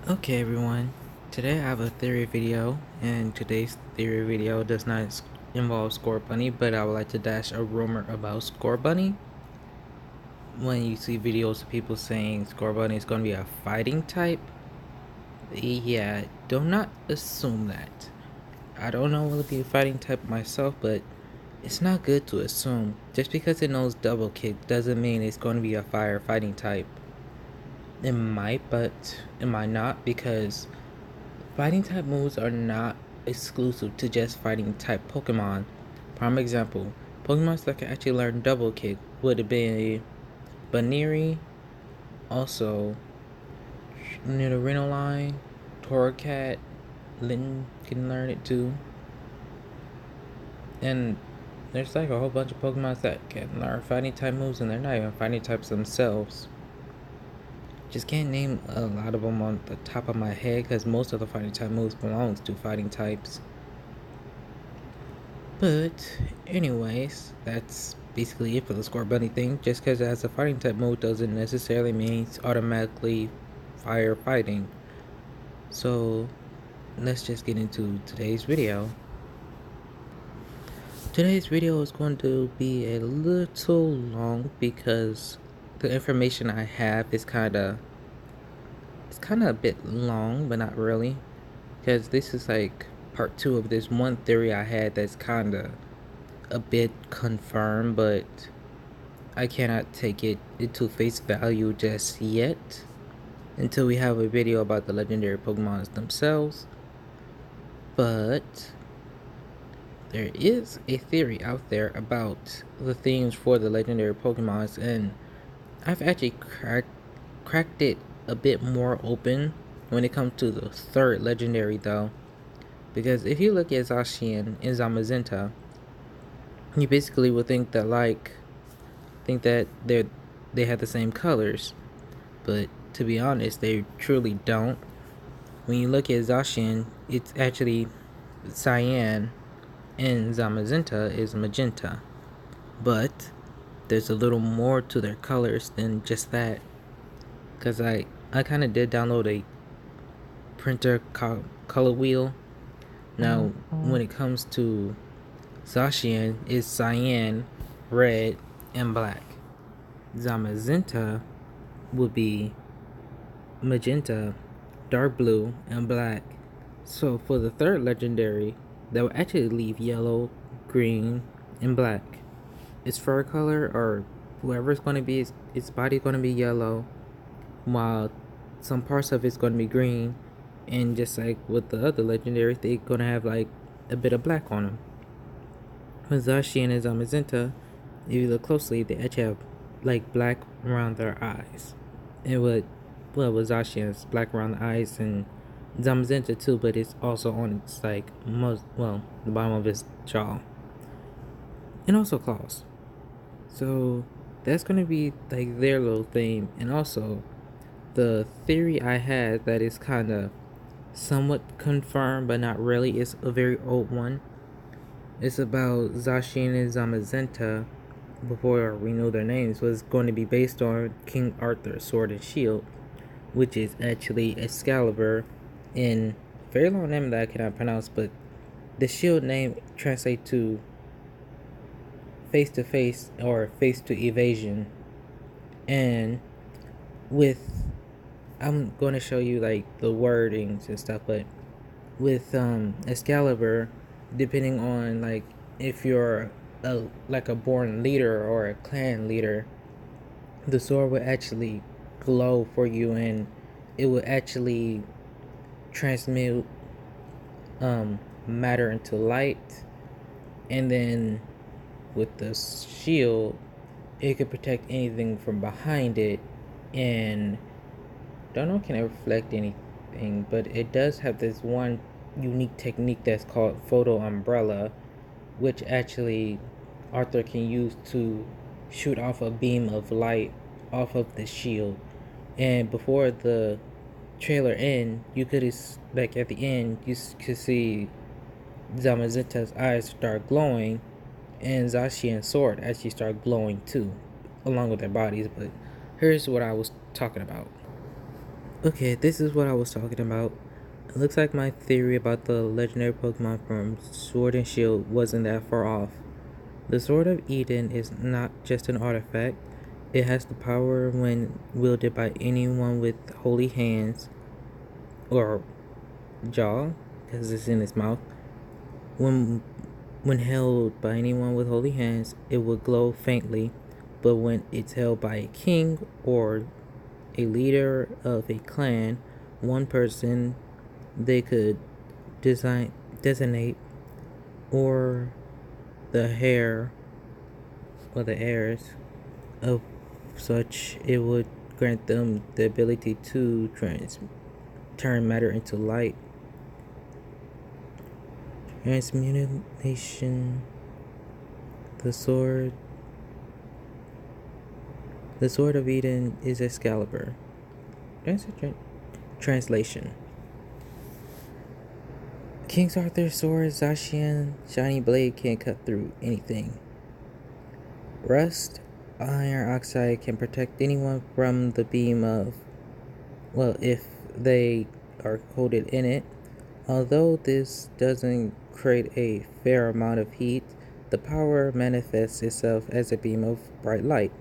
Okay everyone, today I have a theory video, and today's theory video does not involve Scorbunny, but I would like to dash a rumor about Scorbunny. When you see videos of people saying Scorbunny is going to be a fighting type, yeah, do not assume that. I don't know will it be a fighting type myself, but it's not good to assume. Just because it knows double kick doesn't mean it's going to be a fire fighting type. It might, but it might not, because fighting type moves are not exclusive to just fighting type Pokemon. Prime example, Pokemon that can actually learn double kick would have been Baneri, also near the Reno line, Torracat, Litten can learn it too. And there's like a whole bunch of Pokemon that can learn fighting type moves and they're not even fighting types themselves. Just can't name a lot of them on the top of my head because most of the fighting type moves belongs to fighting types. But anyways, that's basically it for the Scorbunny thing. Just because it has a fighting type mode doesn't necessarily mean it's automatically fire fighting. So let's just get into today's video. Today's video is going to be a little long because the information I have is kind of a bit long, but not really, because this is like part 2 of this one theory I had that's kind of a bit confirmed, but I cannot take it into face value just yet until we have a video about the legendary Pokemons themselves. But there is a theory out there about the themes for the legendary Pokemons, and I've actually cracked it a bit more open when it comes to the third legendary though. Because if you look at Zacian and Zamazenta, you basically would think that they have the same colors, but to be honest, they truly don't. When you look at Zacian, it's actually cyan, and Zamazenta is magenta. But there's a little more to their colors than just that, because I kind of did download a printer color wheel. Now, when it comes to Zacian, it's cyan, red, and black. Zamazenta would be magenta, dark blue, and black. So for the third legendary, that will actually leave yellow, green, and black. Its fur color, or whoever it's going to be, its body going to be yellow, while some parts of it's going to be green, and just like with the other legendary, they're going to have like a bit of black on them. With Zacian and Zamazenta, if you look closely, they actually have like black around their eyes. And with Zacian's black around the eyes, and Zamazenta too, but it's also on its like the bottom of his jaw, and also claws. So that's gonna be like their little theme. And also the theory I had that is kind of somewhat confirmed but not really, is a very old one. It's about Zacian and Zamazenta, before we know their names, was going to be based on King Arthur's sword and shield, which is actually Excalibur in a very long name that I cannot pronounce, but the shield name translates to face to face or face to evasion. And with, I'm going to show you like the wordings and stuff, but with Excalibur, depending on like if you're a born leader or a clan leader, the sword will actually glow for you, and it will actually transmute matter into light. And then with the shield, it could protect anything from behind it, and don't know can it reflect anything, but it does have this one unique technique that's called photo umbrella, which actually Arthur can use to shoot off a beam of light off of the shield. And before the trailer end, you could, like at the end, you could see Zamazenta's eyes start glowing, and Zacian's sword actually start glowing too, along with their bodies. But here's what I was talking about. Okay, this is what I was talking about. It looks like my theory about the legendary Pokemon from Sword and Shield wasn't that far off. The Sword of Eden is not just an artifact, it has the power when wielded by anyone with holy hands or jaw, because it's in its mouth. When when held by anyone with holy hands, it will glow faintly, but when it's held by a king or a leader of a clan, one person, they could designate, or the heir or the heirs of such, it would grant them the ability to turn matter into light. Transmutation. The sword. The Sword of Eden is Excalibur. That's a translation. King Arthur's sword, Zacian shiny blade can't cut through anything. Rust iron oxide can protect anyone from the beam of, well, if they are coated in it. Although this doesn't create a fair amount of heat, the power manifests itself as a beam of bright light.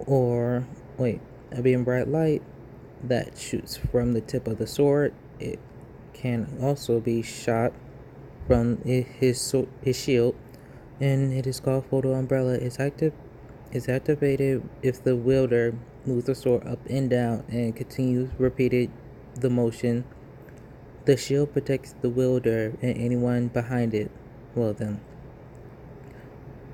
Or, wait, a beam of bright light that shoots from the tip of the sword. It can also be shot from his shield, and it is called Photo Umbrella. It's activated if the wielder moves the sword up and down and continues repeated the motion. The shield protects the wielder and anyone behind it. Well then.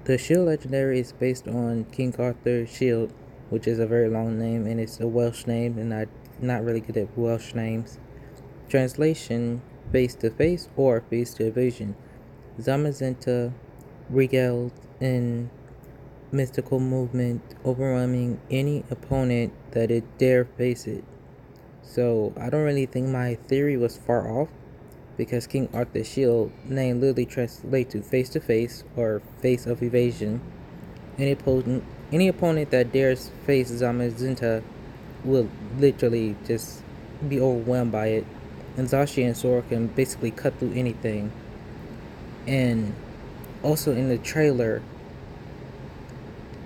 The shield legendary is based on King Arthur's shield, which is a very long name, and it's a Welsh name, and I'm not really good at Welsh names. Translation: face to face or face to vision. Zamazenta regaled in mystical movement, overwhelming any opponent that it dare face it. So I don't really think my theory was far off, because King Arthur's shield name literally translates to face or face of evasion. Any opponent that dares face Zamazenta will literally just be overwhelmed by it. And Zacian's sword can basically cut through anything. And also in the trailer,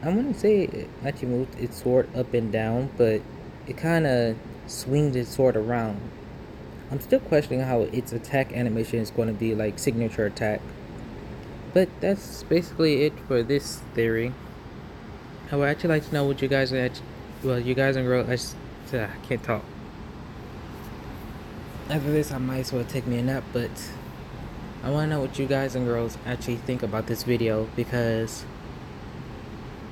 I wouldn't say it actually moved its sword up and down, but it kind of swings its sword around. I'm still questioning how its attack animation is going to be like signature attack. But that's basically it for this theory. I would actually like to know what you guys you guys and girls, I can't talk. After this, I might as well take me a nap, but I want to know what you guys and girls actually think about this video, because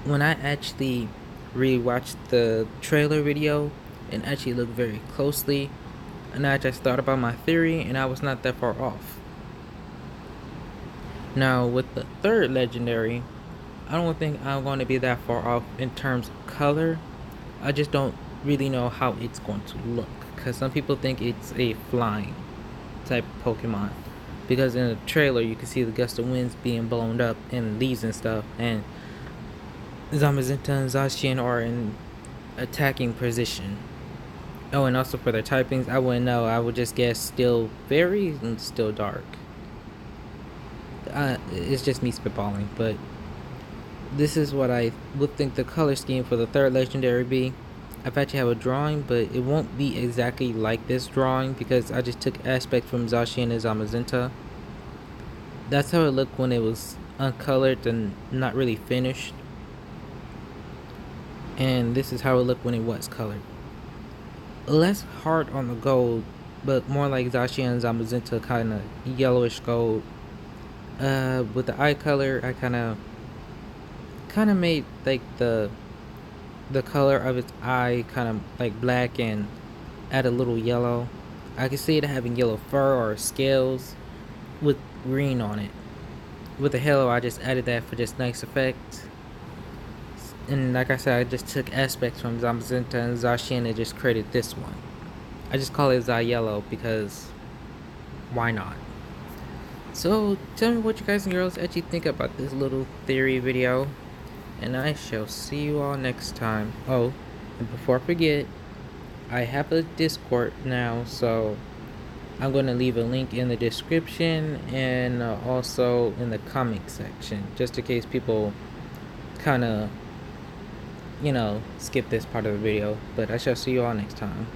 when I actually rewatched the trailer video and actually looked very closely, and I just thought about my theory, and I was not that far off. Now, with the third legendary, I don't think I'm going to be that far off in terms of color. I just don't really know how it's going to look, because some people think it's a flying type of Pokemon, because in the trailer you can see the gust of winds being blown up and leaves and stuff, and Zamazenta and Zacian are in attacking position. Oh, and also for their typings, I wouldn't know. I would just guess still fairy and still dark. It's just me spitballing, but this is what I would think the color scheme for the third legendary be. I've actually have a drawing, but it won't be exactly like this drawing, because I just took aspects from Zacian and Zamazenta. That's how it looked when it was uncolored and not really finished. And this is how it looked when it was colored. Less hard on the gold, but more like Zacian and Zamazenta, kind of yellowish gold. With the eye color, I kind of made like the color of its eye kind of like black and add a little yellow. I can see it having yellow fur or scales with green on it. With the halo, I just added that for just nice effect. And like I said, I just took aspects from Zamazenta and Zacian and just created this one. I just call it Yellow because why not? So tell me what you guys and girls actually think about this little theory video, and I shall see you all next time. Oh, and before I forget, I have a Discord now, so I'm going to leave a link in the description and also in the comment section, just in case people kind of, skip this part of the video. But I shall see you all next time.